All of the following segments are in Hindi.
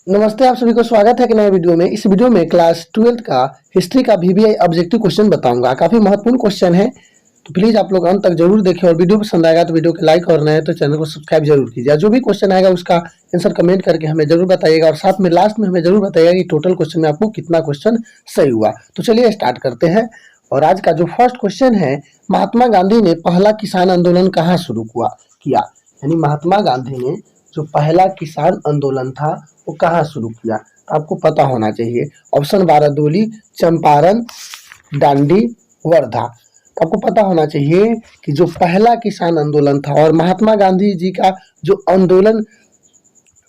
नमस्ते, आप सभी को स्वागत है एक नए वीडियो में। इस वीडियो में क्लास 12th का हिस्ट्री का वीवीआई ऑब्जेक्टिव क्वेश्चन बताऊंगा। काफी महत्वपूर्ण क्वेश्चन है, तो प्लीज आप लोग अंत तक जरूर देखें और वीडियो पसंद आएगा तो वीडियो को लाइक और नए तो चैनल को सब्सक्राइब जरूर कीजिए। जो भी क्वेश्चन आएगा उसका आंसर कमेंट करके हमें जरूर बताइएगा और साथ में लास्ट में हमें जरूर बताइएगा कि टोटल क्वेश्चन में आपको कितना क्वेश्चन सही हुआ। तो चलिए स्टार्ट करते हैं। और आज का जो फर्स्ट क्वेश्चन है, महात्मा गांधी ने पहला किसान आंदोलन कहाँ शुरू किया? यानी महात्मा गांधी ने जो पहला किसान आंदोलन था वो कहाँ शुरू किया? तो आपको पता होना चाहिए। ऑप्शन बारडोली, चंपारण, डांडी, वर्धा। तो आपको पता होना चाहिए कि जो पहला किसान आंदोलन था और महात्मा गांधी जी का जो आंदोलन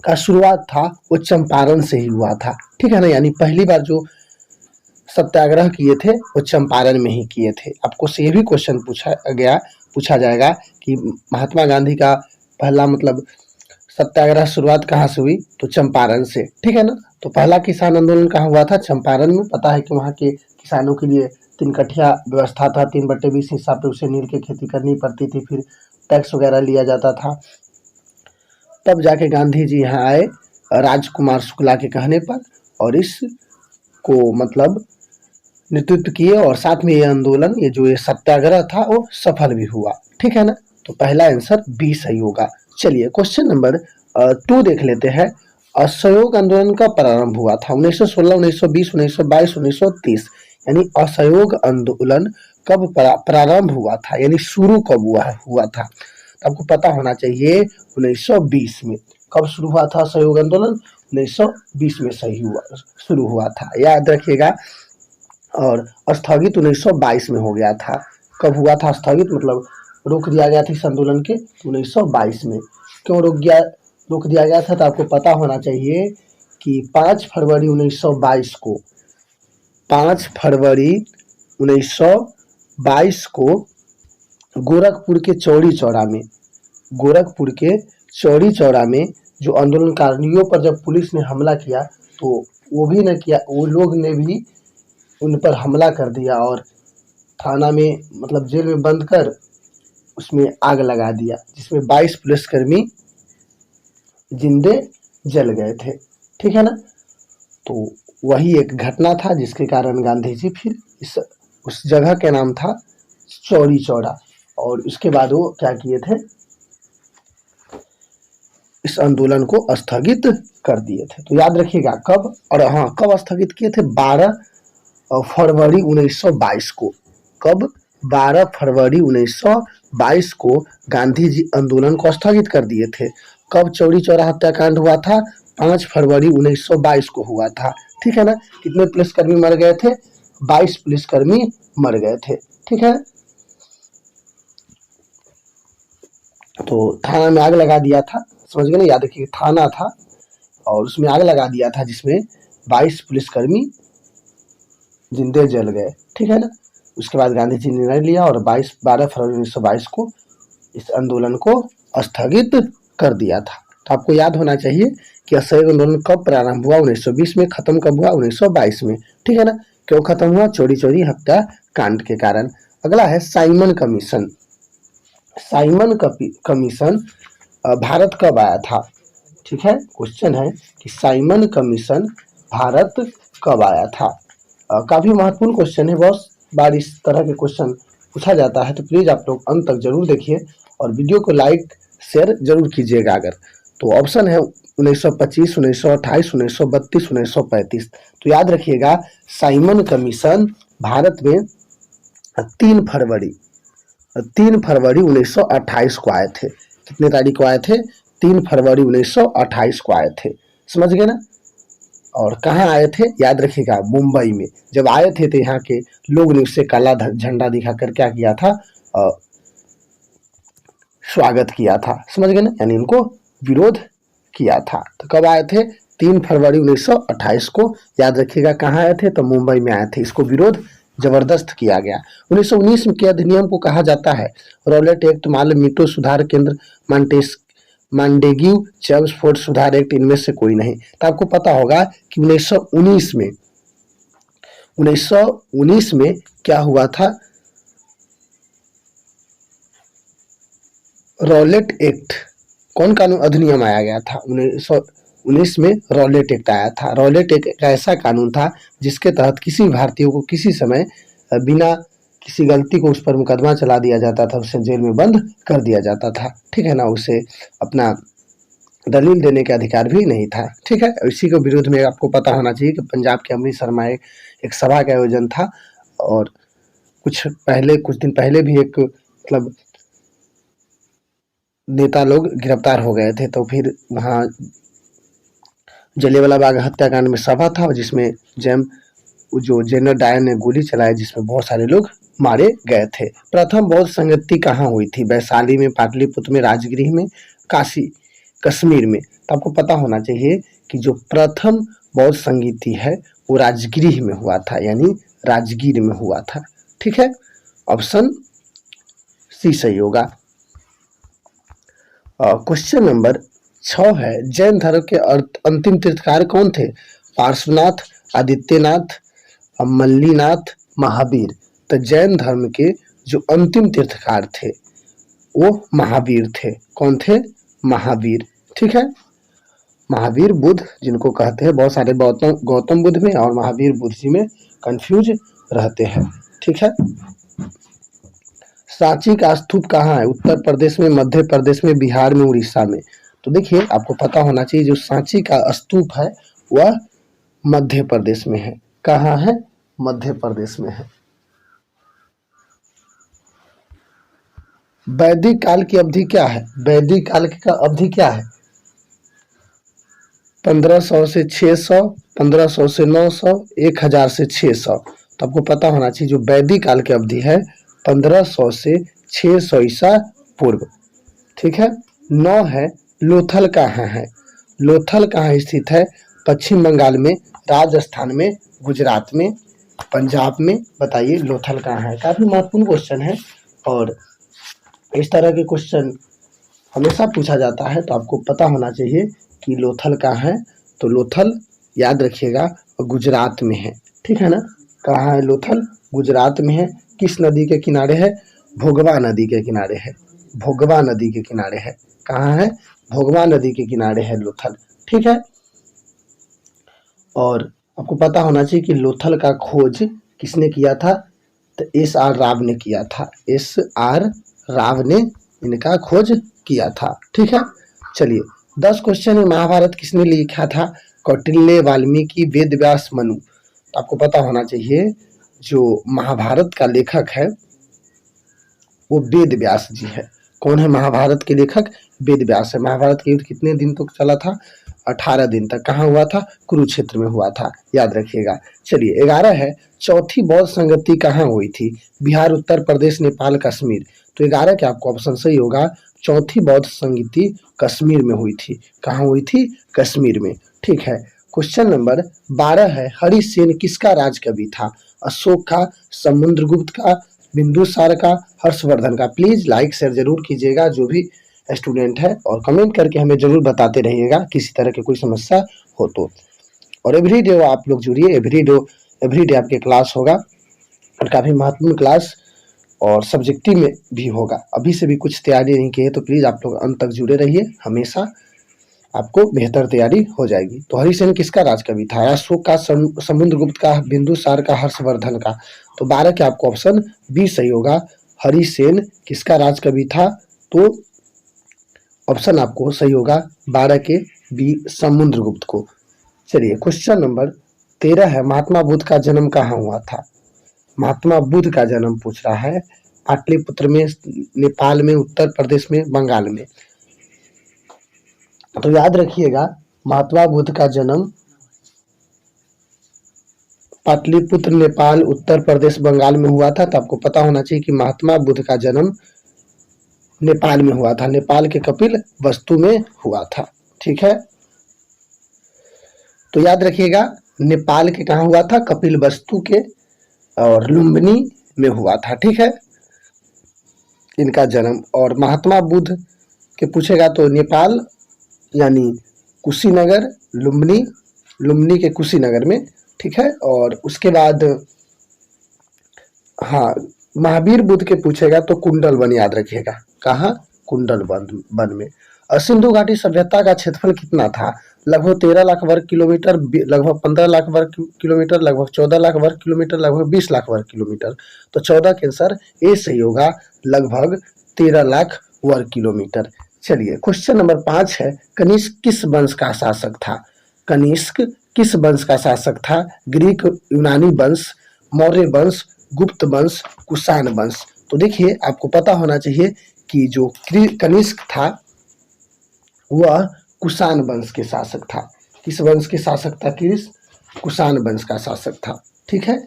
का शुरुआत था वो चंपारण से ही हुआ था। ठीक है ना, यानी पहली बार जो सत्याग्रह किए थे वो चंपारण में ही किए थे। आपको से ये भी क्वेश्चन पूछा जाएगा कि महात्मा गांधी का पहला मतलब सत्याग्रह शुरुआत कहाँ से हुई? तो चंपारण से। ठीक है ना, तो पहला किसान आंदोलन कहाँ हुआ था? चंपारण में। पता है कि वहाँ के किसानों के लिए 3 कठिया व्यवस्था था, 3/20 हिस्सा पे उसे नील की खेती करनी पड़ती थी, फिर टैक्स वगैरह लिया जाता था। तब जाके गांधी जी यहाँ आए राजकुमार शुक्ला के कहने पर और इसको मतलब नेतृत्व किए और साथ में ये आंदोलन, ये जो ये सत्याग्रह था वो सफल भी हुआ। ठीक है ना, तो पहला आंसर बी सही होगा। चलिए क्वेश्चन नंबर 2 देख लेते हैं। असहयोग आंदोलन कब प्रारंभ हुआ था? 1916, 1920, 1922, 1930। यानी असहयोग आंदोलन कब प्रारंभ हुआ था, यानी शुरू कब हुआ था? तो आपको पता होना चाहिए 1920 में। कब शुरू हुआ था असहयोग आंदोलन? 1920 में शुरू हुआ था, याद रखिएगा। और स्थगित 1922 में हो गया था। कब हुआ था स्थगित? मतलब रोक दिया गया था इस आंदोलन के 1922 में। क्यों रोक दिया गया था? तो आपको पता होना चाहिए कि 5 फरवरी 1922 को 5 फरवरी 1922 को गोरखपुर के चौड़ी चौरा में जो आंदोलनकारियों पर जब पुलिस ने हमला किया तो वो लोग ने भी उन पर हमला कर दिया और थाना में मतलब जेल में बंद कर उसमें आग लगा दिया, जिसमें 22 पुलिसकर्मी जिंदे जल गए थे। ठीक है ना, तो वही एक घटना था जिसके कारण गांधी जी फिर उस जगह का नाम था चौड़ी चौरा और उसके बाद वो क्या किए थे, इस आंदोलन को स्थगित कर दिए थे। तो याद रखिएगा कब, और हाँ कब स्थगित किए थे? 12 फरवरी 1922 को। कब? 12 फरवरी 1922 को गांधी जी आंदोलन को स्थगित कर दिए थे। कब चौड़ी चौरा हत्याकांड हुआ था? 5 फरवरी 1922 को हुआ था। ठीक है ना, कितने पुलिसकर्मी मर गए थे? 22 पुलिसकर्मी मर गए थे। ठीक है, तो थाना में आग लगा दिया था, समझ गए ना, याद रखिए थाना था और उसमें आग लगा दिया था जिसमें 22 पुलिसकर्मी जिंदे जल गए। ठीक है ना, उसके बाद गांधी जी ने निर्णय लिया और 12 फरवरी 1922 को इस आंदोलन को स्थगित कर दिया था। तो आपको याद होना चाहिए कि असहयोग आंदोलन कब प्रारंभ हुआ? 1920 में। खत्म कब हुआ? 1922 में। ठीक है ना, क्यों खत्म हुआ? चोरी चोरी हत्याकांड के कारण। अगला है Simon commission. Simon commission Bharat कब आया था? ठीक है, क्वेश्चन है कि साइमन कमीशन भारत कब आया था? काफी महत्वपूर्ण क्वेश्चन है, बहुत बार इस तरह के क्वेश्चन पूछा जाता है, तो प्लीज आप लोग अंत तक जरूर देखिए और वीडियो को लाइक शेयर जरूर कीजिएगा। अगर तो ऑप्शन है 1925, 1928, 1932, 1935। तो याद रखिएगा साइमन कमीशन भारत में 3 फरवरी 1928 को आए थे। कितने तारीख को आए थे? 3 फरवरी 1928 को आए थे। समझ गए ना, और कहाँ आए थे? याद रखिएगा मुंबई में। जब आए थे तो यहाँ के लोग ने उससे काला झंडा दिखाकर क्या किया था? स्वागत किया था। समझ गए ना, यानी उनको विरोध किया था। तो कब आए थे? 3 फरवरी 1928 को। याद रखिएगा कहाँ आए थे? तो मुंबई में आए थे। इसको विरोध जबरदस्त किया गया। 1919 के अधिनियम को कहा जाता है रॉलेट एक्ट, माल मीटो सुधार केंद्र, मांडेग्यू चेम्सफोर्ड सुधार एक्ट। इनमें से कोई नहीं। तो आपको पता होगा कि 1919 में क्या हुआ था? रॉलेट एक्ट, कौन कानून अधिनियम आया गया था? 19 में रॉलेट एक्ट आया था। रॉलेट एक ऐसा कानून था जिसके तहत किसी भारतीय को किसी समय बिना किसी गलती को उस पर मुकदमा चला दिया जाता था, उसे जेल में बंद कर दिया जाता था, ठीक है ना। उसे अपना दलील देने का अधिकार भी नहीं था, ठीक है। इसी के विरोध में आपको पता होना चाहिए कि पंजाब के अमृतसर में एक सभा का आयोजन था और कुछ दिन पहले भी एक मतलब नेता लोग गिरफ्तार हो गए थे। तो फिर वहाँ जलियांवाला बाग हत्याकांड में सभा था जिसमें जो जनरल डायर ने गोली चलाई, जिसमें बहुत सारे लोग मारे गए थे। प्रथम बौद्ध संगति कहाँ हुई थी? वैशाली में, पाटलिपुत्र में, राजगृह में, काशी कश्मीर में। तो आपको पता होना चाहिए कि जो प्रथम बौद्ध संगति है वो राजगृह में हुआ था, यानी राजगीर में हुआ था, ठीक है। ऑप्शन सी सही होगा। क्वेश्चन नंबर 6 है, जैन धर्म के अंतिम तीर्थकार कौन थे? पार्श्वनाथ, आदित्यनाथ, मल्लीनाथ, महावीर। तो जैन धर्म के जो अंतिम तीर्थकार थे वो महावीर थे। कौन थे? महावीर, ठीक है। महावीर बुद्ध जिनको कहते हैं, बहुत सारे गौतम बुद्ध में और महावीर बुद्ध जी में कंफ्यूज रहते हैं, ठीक है। सांची का स्तूप कहाँ है? उत्तर प्रदेश में, मध्य प्रदेश में, बिहार में, उड़ीसा में। तो देखिए आपको पता होना चाहिए जो सांची का स्तूप है वह मध्य प्रदेश में है। कहाँ है? मध्य प्रदेश में है। वैदिक काल की अवधि क्या है? वैदिक काल की अवधि क्या है? 1500 से 600, 1500 से 900, 1000 से 600। तो आपको पता होना चाहिए जो वैदिक काल की अवधि है 1500 से 600 ईसा पूर्व, ठीक है। 9 है, लोथल कहाँ है? लोथल कहाँ स्थित है? पश्चिम बंगाल में, राजस्थान में, गुजरात में, पंजाब में। बताइए लोथल कहाँ है? काफी महत्वपूर्ण क्वेश्चन है और इस तरह के क्वेश्चन हमेशा पूछा जाता है, तो आपको पता होना चाहिए कि लोथल कहाँ है। तो लोथल याद रखिएगा गुजरात में है, ठीक है ना। कहाँ है लोथल? गुजरात में है। किस नदी के किनारे है? भोगवा नदी के किनारे है। भोगवा नदी के किनारे है। कहाँ है? भोगवा नदी के किनारे है लोथल, ठीक है। और आपको पता होना चाहिए कि लोथल का खोज किसने किया था? तो S.R. राव ने किया था। S.R. राव ने इनका खोज किया था, ठीक है। चलिए 10 क्वेश्चन है, महाभारत किसने लिखा था? कौटिल्य, वाल्मीकि, वेद व्यास, मनु। तो आपको पता होना चाहिए जो महाभारत का लेखक है वो वेद व्यास जी है। कौन है महाभारत के लेखक? वेद व्यास है। महाभारत का युद्ध कितने दिन तक चला था? 18 दिन तक। कहाँ हुआ था? कुरुक्षेत्र में हुआ था, याद रखिएगा। चलिए 11 है, चौथी बौद्ध संगति कहाँ हुई थी? बिहार, उत्तर प्रदेश, नेपाल, कश्मीर। तो 11 के आपको ऑप्शन सही होगा। चौथी बौद्ध संगति कश्मीर में हुई थी। कहाँ हुई थी? कश्मीर में, ठीक है। क्वेश्चन नंबर 12 है, हरिसेन किसका राजकवि था? अशोक का, समुद्रगुप्त का, बिंदुसार का, हर्षवर्धन का। प्लीज लाइक शेयर जरूर कीजिएगा जो भी स्टूडेंट है और कमेंट करके हमें जरूर बताते रहिएगा किसी तरह की कोई समस्या हो तो। और एवरीडे आप लोग जुड़िए, एवरीडे आपके क्लास होगा और काफ़ी महत्वपूर्ण क्लास और सब्जेक्टिव में भी होगा। अभी से भी कुछ तैयारी नहीं की है तो प्लीज़ आप लोग अंत तक जुड़े रहिए, हमेशा आपको बेहतर तैयारी हो जाएगी। तो हरिसेन किसका राजकवि था? अशोक का, समुद्रगुप्त का, बिंदुसार का, हर्षवर्धन का। तो 12 के आपको ऑप्शन बी सही होगा। हरिसेन किसका राजकवि था? तो ऑप्शन आपको सही होगा 12 के बी, समुद्रगुप्त को। चलिए क्वेश्चन नंबर 13 है, महात्मा बुद्ध का जन्म कहाँ हुआ था? महात्मा बुद्ध का जन्म पूछ रहा है पाटलिपुत्र में, नेपाल में, उत्तर प्रदेश में, बंगाल में। तो याद रखिएगा महात्मा बुद्ध का जन्म पाटलिपुत्र, नेपाल, उत्तर प्रदेश, बंगाल में हुआ था। तो आपको पता होना चाहिए कि महात्मा बुद्ध का जन्म नेपाल में हुआ था। नेपाल के कपिल वस्तु में हुआ था, ठीक है। तो याद रखिएगा नेपाल के कहाँ हुआ था? कपिल वस्तु के और लुम्बिनी में हुआ था, ठीक है, इनका जन्म। और महात्मा बुद्ध के पूछेगा तो नेपाल यानी कुशीनगर, लुम्बिनी के कुशीनगर में, ठीक है। और उसके बाद हाँ, महावीर बुद्ध के पूछेगा तो कुंडल वन याद रखिएगा। कहाँ? कुंडल वन में। सिंधु घाटी सभ्यता का क्षेत्रफल कितना था? लगभग 13 लाख वर्ग किलोमीटर, लगभग 15 लाख वर्ग किलोमीटर, लगभग 14 लाख वर्ग किलोमीटर, लगभग 20 लाख वर्ग किलोमीटर। तो 14 के आंसर ए सही होगा, लगभग 13 लाख वर्ग किलोमीटर। चलिए क्वेश्चन नंबर 5 है, कनिष्क किस वंश का शासक था? कनिष्क किस वंश का शासक था? ग्रीक, यूनानी वंश, मौर्य वंश, गुप्त वंश, कुषाण वंश। तो देखिए आपको पता होना चाहिए कि जो कनिष्क था वह कुषाण वंश के शासक था। किस वंश के शासक था? कुषाण वंश का शासक था। ठीक है,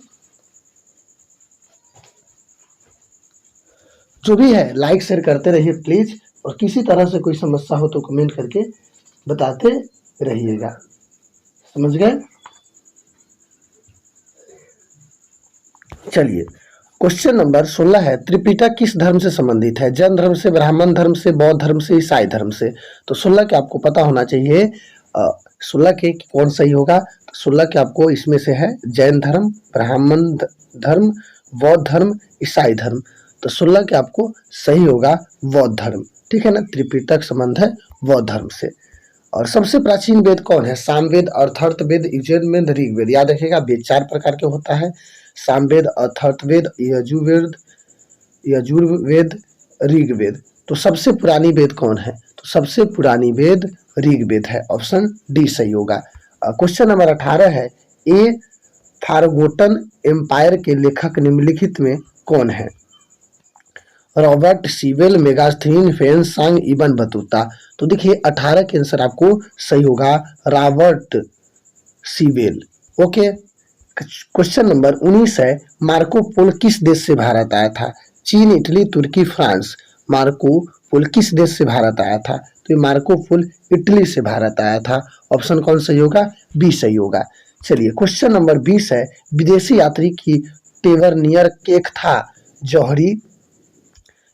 जो भी है लाइक शेयर करते रहिए प्लीज, और किसी तरह से कोई समस्या हो तो कमेंट करके बताते रहिएगा। समझ गए? चलिए क्वेश्चन नंबर 16 है, त्रिपिटक किस धर्म से संबंधित है? जैन धर्म से, ब्राह्मण धर्म से, बौद्ध धर्म से, ईसाई धर्म से। तो 16 के आपको पता होना चाहिए 16 के कौन सही होगा। तो 16 के आपको इसमें से है जैन धर्म, ब्राह्मण धर्म, बौद्ध धर्म, ईसाई धर्म। तो 16 के आपको सही होगा बौद्ध धर्म। ठीक है ना, त्रिपिटक संबंध है बौद्ध धर्म से। और सबसे प्राचीन वेद कौन है? सामवेद, अर्थर्थवेद, यजुर्वेद, ऋग्वेद। याद रखिएगा वेद 4 प्रकार के होता है, सामवेद, अर्थर्थवेद, यजुर्वेद, ऋग्वेद। तो सबसे पुरानी वेद कौन है? तो सबसे पुरानी वेद ऋग्वेद है, ऑप्शन डी सही होगा। क्वेश्चन नंबर 18 है, ए फारगोटन एम्पायर के लेखक निम्नलिखित में कौन है? रॉबर्ट सीवेल, मेगास्थनीन, फेंगशांग, इबन बतूता। तो देखिए 18 के आंसर आपको सही होगा Robert Sewell. Okay, question number 19 है, मार्को पोल किस देश से भारत आया था? चीन, इटली, तुर्की, फ्रांस। मार्को पोल किस देश से भारत आया था? तो ये मार्को पोल इटली से भारत आया था, ऑप्शन कौन सही होगा? बी सही होगा। चलिए क्वेश्चन नंबर 20 है, विदेशी यात्री की टेवरनियर केक था? जौहरी,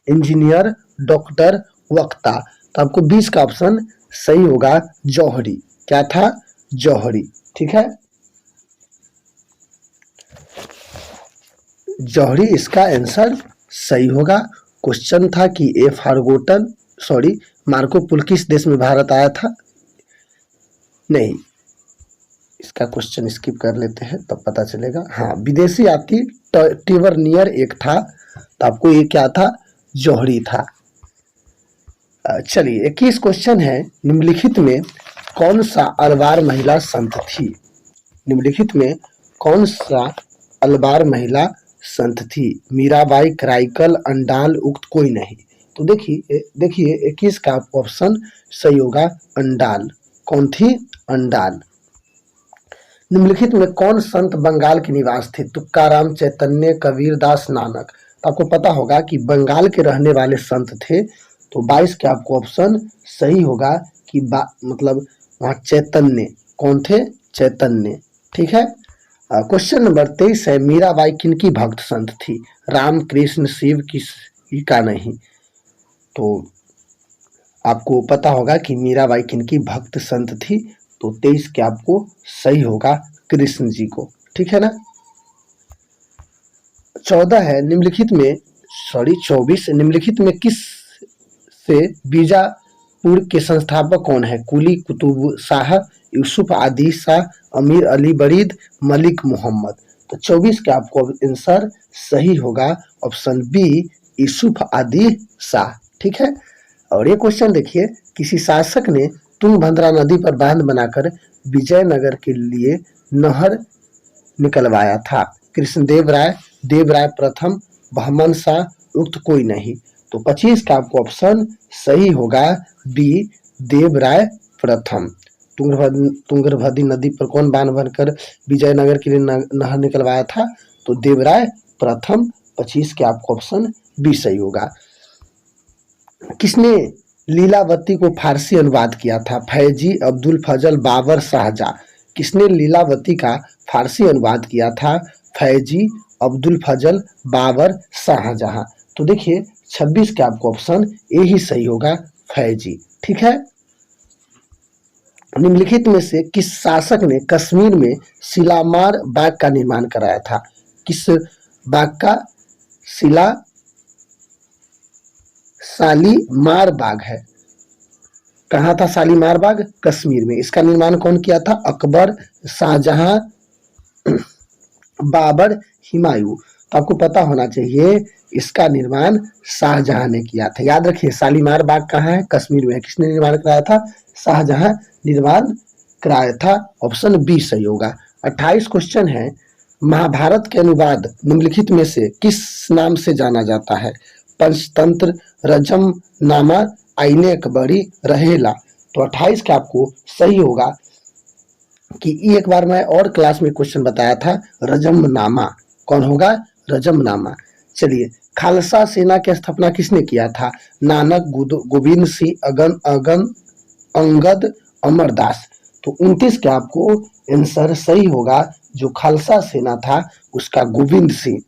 इंजीनियर, डॉक्टर, वक्ता। तो आपको 20 का ऑप्शन सही होगा जौहरी। क्या था? जौहरी। ठीक है, जौहरी इसका आंसर सही होगा। क्वेश्चन था कि ए फारगोटन मार्को पोल किस देश में भारत आया था? नहीं, इसका क्वेश्चन स्किप कर लेते हैं तब पता चलेगा। हाँ, विदेशी यात्री टेवरनियर एक था, तो आपको ये क्या था? जौहरी था। चलिए 21 क्वेश्चन है, निम्नलिखित में कौन सा अलवार महिला संत थी? निम्नलिखित में कौन सा अलवार महिला संत थी? मीराबाई, कराइकल, अंडाल, उक्त कोई नहीं। तो देखिए 21 का ऑप्शन सही होगा अंडाल। कौन थी? अंडाल। निम्नलिखित में कौन संत बंगाल के निवास थे? तुकाराम, चैतन्य, कबीरदास, नानक। तो आपको पता होगा कि बंगाल के रहने वाले संत थे, तो 22 के आपको ऑप्शन सही होगा कि मतलब वहाँ चैतन्य। कौन थे? चैतन्य। ठीक है, क्वेश्चन नंबर 23 है, मीराबाई किनकी भक्त संत थी? राम, कृष्ण, शिव, किसी का नहीं। तो आपको पता होगा कि मीराबाई किनकी भक्त संत थी, तो 23 के आपको सही होगा कृष्ण जी को। ठीक है ना। 14 है, निम्नलिखित में 24 निम्नलिखित में किस से बीजापुर के संस्थापक कौन है? कुली कुतुब शाह, यूसुफ आदिल शाह, अमीर अली बरीद, मलिक मोहम्मद। तो 24 का आपको आंसर सही होगा ऑप्शन बी यूसुफ आदिल शाह। ठीक है, और ये क्वेश्चन देखिए, किसी शासक ने तुंगभद्रा नदी पर बांध बनाकर विजयनगर के लिए नहर निकलवाया था? कृष्णदेव राय, देवराय प्रथम, बहमन शाह, उक्त कोई नहीं। तो 25 का आपको ऑप्शन सही होगा बी देवराय प्रथम। तुंगभद्रा नदी पर कौन बांध बनकर विजयनगर के लिए नहर निकलवाया था? तो देवराय प्रथम। 25 के आपको ऑप्शन बी सही होगा। किसने लीलावती को फारसी अनुवाद किया था? फैजी, अब्दुल फजल, बाबर, शाहजहां। किसने लीलावती का फारसी अनुवाद किया था? फैजी, अब्दुल फजल, बाबर, शाहजहां। तो देखिए 26 का आपको ऑप्शन ए ही सही होगा, फैजी। ठीक है, निम्नलिखित में से किस शासक ने कश्मीर में शिलामार बाग का निर्माण कराया था? किस बाग का? शालीमार बाग है। कहाँ था शालीमार बाग? कश्मीर में। इसका निर्माण कौन किया था? अकबर, शाहजहां, बाबर, हुमायूं। तो आपको पता होना चाहिए इसका निर्माण शाहजहां ने किया था। याद रखिए शालीमार बाग कहाँ है? कश्मीर में है। किसने निर्माण कराया था? शाहजहां निर्माण कराया था। ऑप्शन बी सही होगा। 28 क्वेश्चन है। महाभारत के अनुवाद निम्नलिखित में से किस नाम से जाना जाता है? पंचतंत्र, रजम नामा, आईने अकबरी, रहेला। तो 28 का आपको सही होगा कि एक बार मैं और क्लास में क्वेश्चन बताया था, रजमनामा। कौन होगा? रजमनामा। चलिए, खालसा सेना की स्थापना किसने किया था? नानक, गोविंद सिंह, अंगद, अमरदास। तो 29 का आपको आंसर सही होगा। जो खालसा सेना था उसका गोविंद सिंह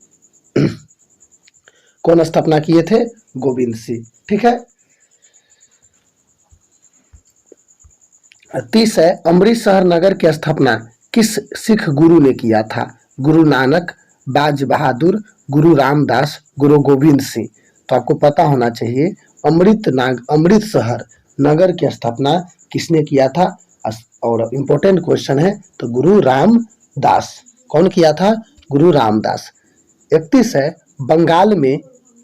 कौन स्थापना किए थे? गोविंद सिंह। ठीक है। 30 है। अमृतसर नगर की स्थापना किस सिख गुरु ने किया था? गुरु नानक, बाज बहादुर, गुरु रामदास, गुरु गोविंद सिंह। तो आपको पता होना चाहिए अमृतसर नगर की स्थापना किसने किया था? और इम्पोर्टेंट क्वेश्चन है तो गुरु रामदास। कौन किया था? गुरु रामदास। 31 है। बंगाल में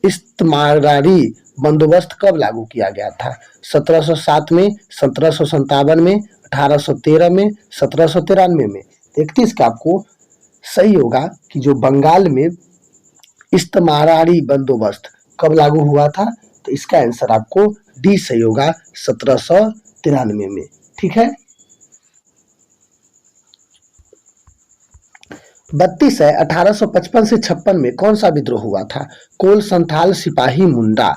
इस्तेमारी बंदोबस्त कब लागू किया गया था? 1707 में, 1757 में, 1813 में, 1793 में। 31 का आपको सही होगा कि जो बंगाल में इस्तेमारी बंदोबस्त कब लागू हुआ था? तो इसका आंसर आपको डी सही होगा, 1793 में। ठीक है। 32 है। 1855 से 56 में कौन सा विद्रोह हुआ था? कोल, संथाल, सिपाही, मुंडा।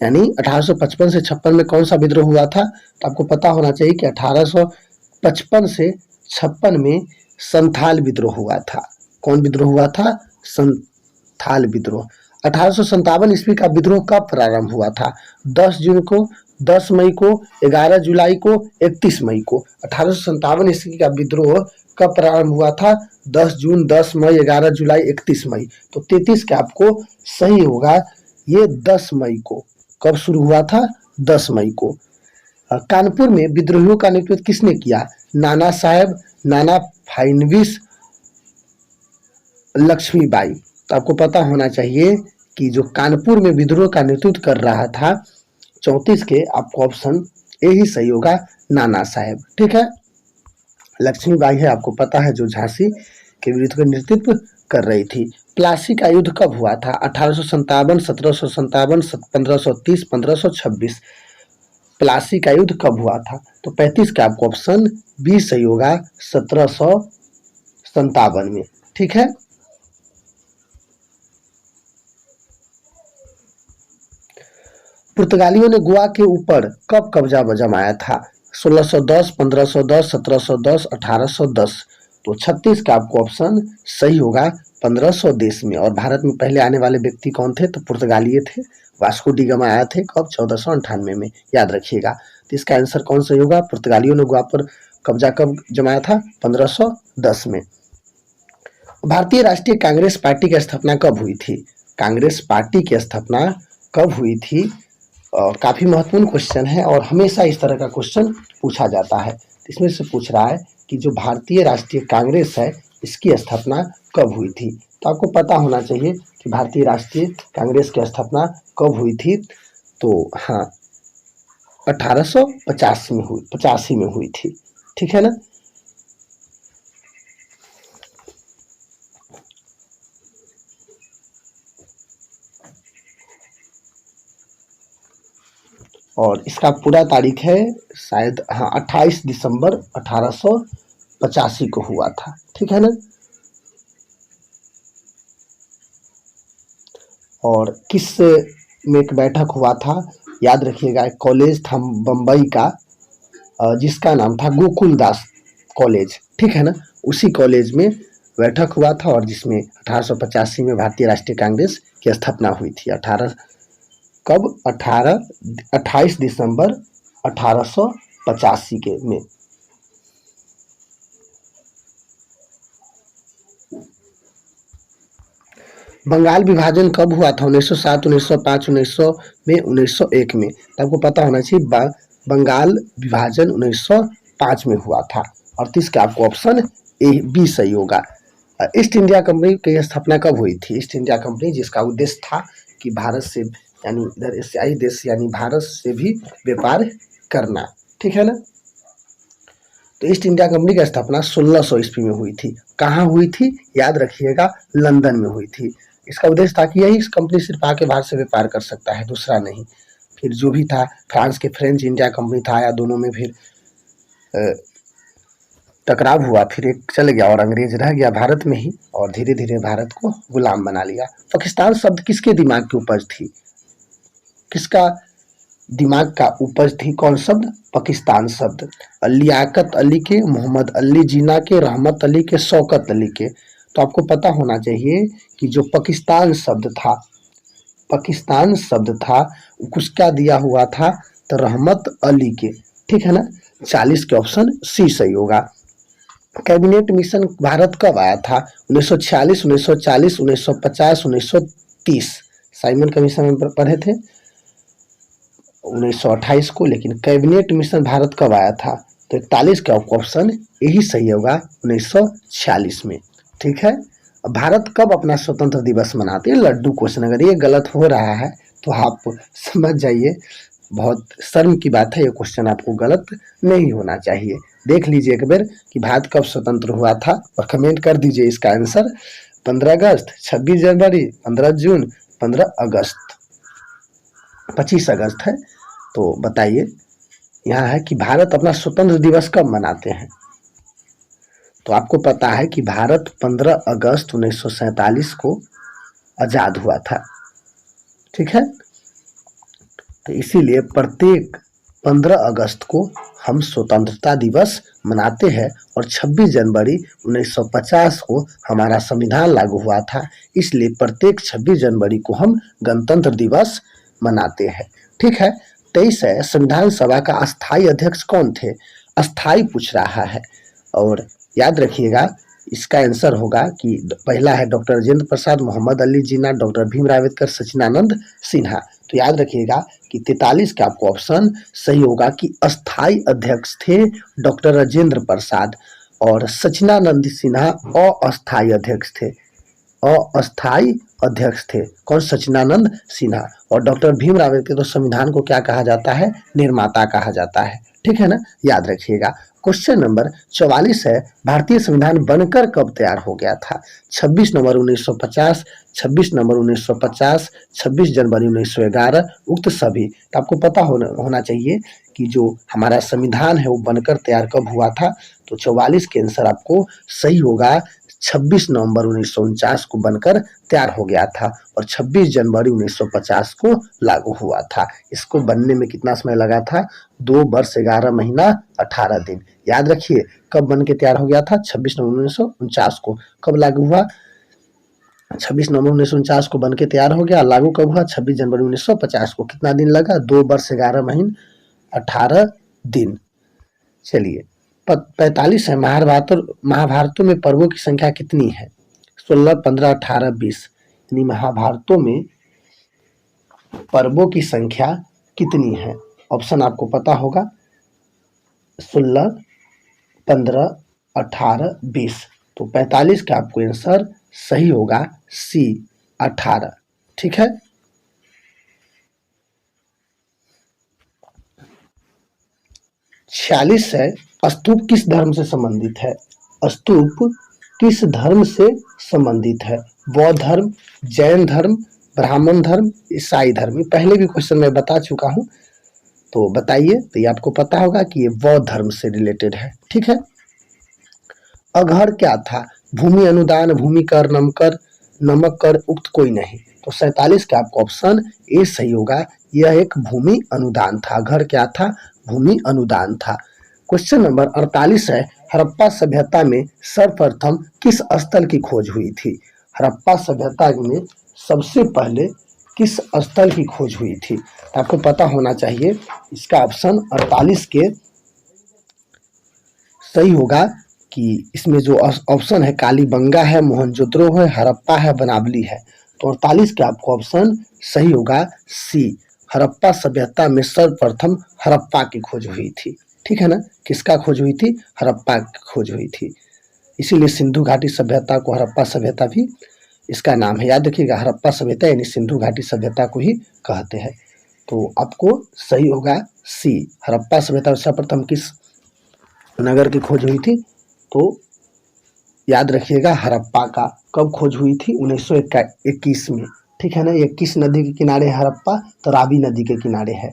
यानी 1855 से 56 में कौन सा विद्रोह हुआ था? तो आपको पता होना चाहिए कि 1855 से 56 में संथाल विद्रोह हुआ था। कौन विद्रोह हुआ था? संथाल विद्रोह। 1857 ईस्वी का विद्रोह कब प्रारंभ हुआ था? 10 जून को, 10 मई को, 11 जुलाई को, 31 मई को। 1857 ईस्वी का विद्रोह कब प्रारंभ हुआ था? 10 जून, 10 मई, 11 जुलाई, 31 मई। तो 33 का आपको सही होगा, ये 10 मई को। कब शुरू हुआ था? 10 मई को। कानपुर में विद्रोहियों का नेतृत्व किसने किया? नाना साहेब, नाना फडणवीस, लक्ष्मीबाई। तो आपको पता होना चाहिए कि जो कानपुर में विद्रोह का नेतृत्व कर रहा था, 34 के आपको ऑप्शन ए ही सही होगा, नाना साहेब। ठीक है। लक्ष्मीबाई है, आपको पता है, जो झांसी के विरुद्ध का नेतृत्व कर रही थी। प्लासी का युद्ध कब हुआ था? 1857, 1757, 1530, 1526। प्लासी का युद्ध कब हुआ था? तो 35 का आपको ऑप्शन बी सही होगा, 1757 में। ठीक है। पुर्तगालियों ने गोवा के ऊपर कब कब्जा जमाया था? 1610, 1510, 1710, 1810। तो 36 का आपको ऑप्शन सही होगा, 1510 में। और भारत में पहले आने वाले व्यक्ति कौन थे? तो पुर्तगाली थे। वास्को डी गामा आया थे कब? 1498 में। याद रखिएगा। तो इसका आंसर कौन सही होगा? पुर्तगालियों ने गोवा पर कब्जा कब जमाया था? 1510 में। भारतीय राष्ट्रीय कांग्रेस पार्टी की स्थापना कब हुई थी? कांग्रेस पार्टी की स्थापना कब हुई थी? काफी महत्वपूर्ण क्वेश्चन है और हमेशा इस तरह का क्वेश्चन पूछा जाता है। इसमें से पूछ रहा है कि जो भारतीय राष्ट्रीय कांग्रेस है इसकी स्थापना कब हुई थी? तो आपको पता होना चाहिए कि भारतीय राष्ट्रीय कांग्रेस की स्थापना कब हुई थी। तो हाँ, 1885 में हुई थी। ठीक है ना। और इसका पूरा तारीख है शायद, हाँ, 28 दिसंबर 1885 को हुआ था। ठीक है ना। और किस में एक बैठक हुआ था? याद रखिएगा, एक कॉलेज था बम्बई का जिसका नाम था गोकुलदास कॉलेज। ठीक है ना। उसी कॉलेज में बैठक हुआ था और जिसमें 1885 में भारतीय राष्ट्रीय कांग्रेस की स्थापना हुई थी। 28 दिसंबर 1885 के में। बंगाल विभाजन कब हुआ था? 1907, 1905, 1900 में, 1901 में। तो आपको पता होना चाहिए बंगाल विभाजन 1905 में हुआ था। 38 का आपको ऑप्शन ए बी सही होगा। ईस्ट इंडिया कंपनी की स्थापना कब हुई थी? ईस्ट इंडिया कंपनी जिसका उद्देश्य था कि भारत से यानी इधर एशियाई देश यानी भारत से भी व्यापार करना, ठीक है ना। तो ईस्ट इंडिया कंपनी की स्थापना 1600 ईस्वी में हुई थी। कहाँ हुई थी? याद रखिएगा, लंदन में हुई थी। इसका उद्देश्य था कि यही कंपनी सिर्फ आके भारत से व्यापार कर सकता है, दूसरा नहीं। फिर जो भी था फ्रांस के फ्रेंच इंडिया कंपनी था, या दोनों में फिर टकराव हुआ, फिर एक चल गया और अंग्रेज रह गया भारत में ही, और धीरे धीरे भारत को गुलाम बना लिया। पाकिस्तान शब्द किसके दिमाग की उपज थी? किसका दिमाग का उपज थी? कौन शब्द? पाकिस्तान शब्द। लियाकत अली के, मोहम्मद अली जिन्ना के, रहमत अली के, शौकत अली के। तो आपको पता होना चाहिए कि जो पाकिस्तान शब्द था, पाकिस्तान शब्द था किसका दिया हुआ था? तो रहमत अली के, ठीक है ना। 40 के ऑप्शन सी सही होगा। कैबिनेट मिशन भारत कब आया था? 1946, 1940, 1950, 1930। साइमन कमीशन में पढ़े थे 1928 को, लेकिन कैबिनेट मिशन भारत कब आया था? तो 41 का ऑप्शन यही सही होगा, 1946 में, ठीक है। भारत कब अपना स्वतंत्र दिवस मनाते हैं? लड्डू क्वेश्चन, अगर ये गलत हो रहा है तो आप समझ जाइए, बहुत शर्म की बात है, ये क्वेश्चन आपको गलत नहीं होना चाहिए। देख लीजिए एक बार कि भारत कब स्वतंत्र हुआ था और कमेंट कर दीजिए इसका आंसर। 15 अगस्त, 26 जनवरी, 15 जून, 15 अगस्त, 25 अगस्त है। तो बताइए, यहाँ है कि भारत अपना स्वतंत्र दिवस कब मनाते हैं? तो आपको पता है कि भारत 15 अगस्त 1947 को आजाद हुआ था, ठीक है। तो इसीलिए प्रत्येक 15 अगस्त को हम स्वतंत्रता दिवस मनाते हैं, और 26 जनवरी 1950 को हमारा संविधान लागू हुआ था, इसलिए प्रत्येक 26 जनवरी को हम गणतंत्र दिवस मनाते हैं, ठीक है। 23 है, संविधान सभा का अस्थायी अध्यक्ष कौन थे? अस्थायी पूछ रहा है, और याद रखिएगा इसका आंसर होगा कि पहला है डॉक्टर राजेंद्र प्रसाद, मोहम्मद अली जिन्ना, डॉक्टर भीमराव अम्बेडकर, सचिदानंद सिन्हा। तो याद रखिएगा कि 43 का आपको ऑप्शन सही होगा कि अस्थायी अध्यक्ष थे डॉक्टर राजेंद्र प्रसाद, और सचिदानंद सिन्हा अस्थायी अध्यक्ष थे। अस्थायी अध्यक्ष थे कौन? सचिदानंद सिन्हा। और डॉक्टर भीमराव अम्बेडकर तो संविधान को क्या कहा जाता है? निर्माता कहा जाता है, ठीक है ना, याद रखिएगा। क्वेश्चन नंबर 44 है, भारतीय संविधान बनकर कब तैयार हो गया था? 26 नवंबर 1950, 26 नवंबर 1950, 26 जनवरी 1911, उक्त सभी। तो आपको पता होना चाहिए कि जो हमारा संविधान है वो बनकर तैयार कब हुआ था? तो 44 के आंसर आपको सही होगा, 26 नवंबर 1949 को बनकर तैयार हो गया था, और 26 जनवरी 1950 को लागू हुआ था। इसको बनने में कितना समय लगा था? 2 वर्ष 11 महीना 18 दिन। याद रखिए कब बन के तैयार हो गया था? 26 नवंबर 1949 को। कब लागू हुआ? 26 नवंबर 1949 को बन के तैयार हो गया। लागू कब हुआ? 26 जनवरी 1950 को। कितना दिन लगा? 2 वर्ष 11 महीना 18 दिन। चलिए 45 है, महाभारतों में पर्वों की संख्या कितनी है? 16, 15, 18, 20। यानी महाभारतों में पर्वों की संख्या कितनी है? ऑप्शन आपको पता होगा, 16, 15, 18, 20। तो 45 का आपको आंसर सही होगा सी 18, ठीक है। छियालीस है, स्तूप किस धर्म से संबंधित है? स्तूप किस धर्म से संबंधित है? बौद्ध धर्म, जैन धर्म, ब्राह्मण धर्म, ईसाई धर्म। पहले भी क्वेश्चन में बता चुका हूं, तो बताइए। तो ये आपको पता होगा कि ये बौद्ध धर्म से रिलेटेड है, ठीक है। अघड़ क्या था? भूमि अनुदान, भूमि कर, नमक कर, उक्त कोई नहीं। तो 47 का आपको ऑप्शन ए सही होगा, यह एक भूमि अनुदान था। अघड़ क्या था? भूमि अनुदान था। क्वेश्चन नंबर 48 है, हड़प्पा सभ्यता में सर्वप्रथम किस स्थल की खोज हुई थी? हड़प्पा सभ्यता में सबसे पहले किस स्थल की खोज हुई थी? आपको पता होना चाहिए। इसका ऑप्शन 48 के सही होगा कि इसमें जो ऑप्शन है कालीबंगा है, मोहनजोदड़ो है, हड़प्पा है, बनावली है। तो 48 का आपको ऑप्शन सही होगा सी हड़प्पा सभ्यता में सर्वप्रथम हड़प्पा की खोज हुई थी। ठीक है ना, किसका खोज हुई थी? हड़प्पा की खोज हुई थी। इसीलिए सिंधु घाटी सभ्यता को हड़प्पा सभ्यता भी इसका नाम है। याद रखिएगा, हड़प्पा सभ्यता यानी सिंधु घाटी सभ्यता को ही कहते हैं। तो आपको सही होगा सी, हड़प्पा सभ्यता सर्वप्रथम किस नगर की खोज हुई थी? तो याद रखिएगा, हड़प्पा का कब खोज हुई थी? 1921 में। ठीक है ना, ये किस नदी के किनारे है हड़प्पा? तो रावी नदी के किनारे है।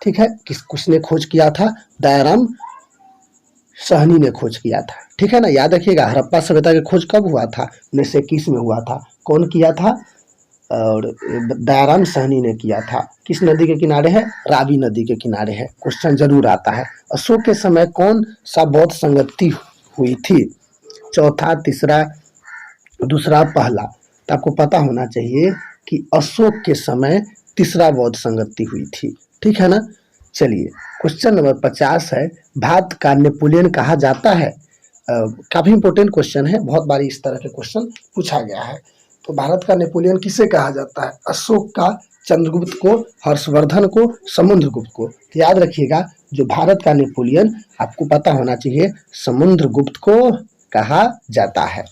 ठीक है, किसने खोज किया था? दयाराम साहनी ने खोज किया था। ठीक है ना, याद रखिएगा, हड़प्पा सभ्यता की खोज कब हुआ था? 1921 में हुआ था। कौन किया था? और दयाराम साहनी ने किया था। किस नदी के किनारे है? रावी नदी के किनारे है। क्वेश्चन जरूर आता है। अशोक के समय कौन सा बौद्ध संगति हुई थी? चौथा, तीसरा, दूसरा, पहला? तो आपको पता होना चाहिए कि अशोक के समय तीसरा बौद्ध संगति हुई थी। ठीक है ना। चलिए, क्वेश्चन नंबर 50 है, भारत का नेपोलियन कहा जाता है? काफी इंपॉर्टेंट क्वेश्चन है, बहुत बारी इस तरह के क्वेश्चन पूछा गया है। तो भारत का नेपोलियन किसे कहा जाता है? अशोक का, चंद्रगुप्त को, हर्षवर्धन को, समुद्रगुप्त को? तो याद रखिएगा, जो भारत का नेपोलियन आपको पता होना चाहिए, समुद्रगुप्त को कहा जाता है।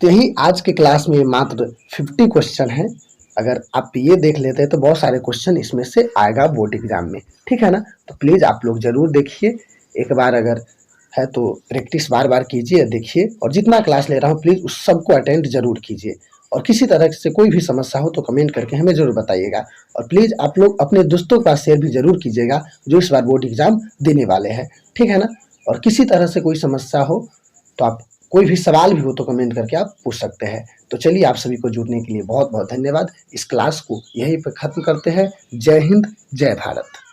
तो यही आज के क्लास में मात्र 50 क्वेश्चन है। अगर आप ये देख लेते हैं तो बहुत सारे क्वेश्चन इसमें से आएगा बोर्ड एग्जाम में। ठीक है ना, तो प्लीज आप लोग जरूर देखिए, एक बार अगर है तो प्रैक्टिस बार बार कीजिए, देखिए, और जितना क्लास ले रहा हूँ प्लीज उस सबको अटेंड जरूर कीजिए। और किसी तरह से कोई भी समस्या हो तो कमेंट करके हमें जरूर बताइएगा। और प्लीज आप लोग अपने दोस्तों के पास शेयर भी जरूर कीजिएगा जो इस बार बोर्ड एग्जाम देने वाले हैं। ठीक है ना, और किसी तरह से कोई समस्या हो तो आप, कोई भी सवाल भी हो तो कमेंट करके आप पूछ सकते हैं। तो चलिए, आप सभी को जुड़ने के लिए बहुत बहुत धन्यवाद। इस क्लास को यहीं पर खत्म करते हैं। जय हिंद, जय भारत।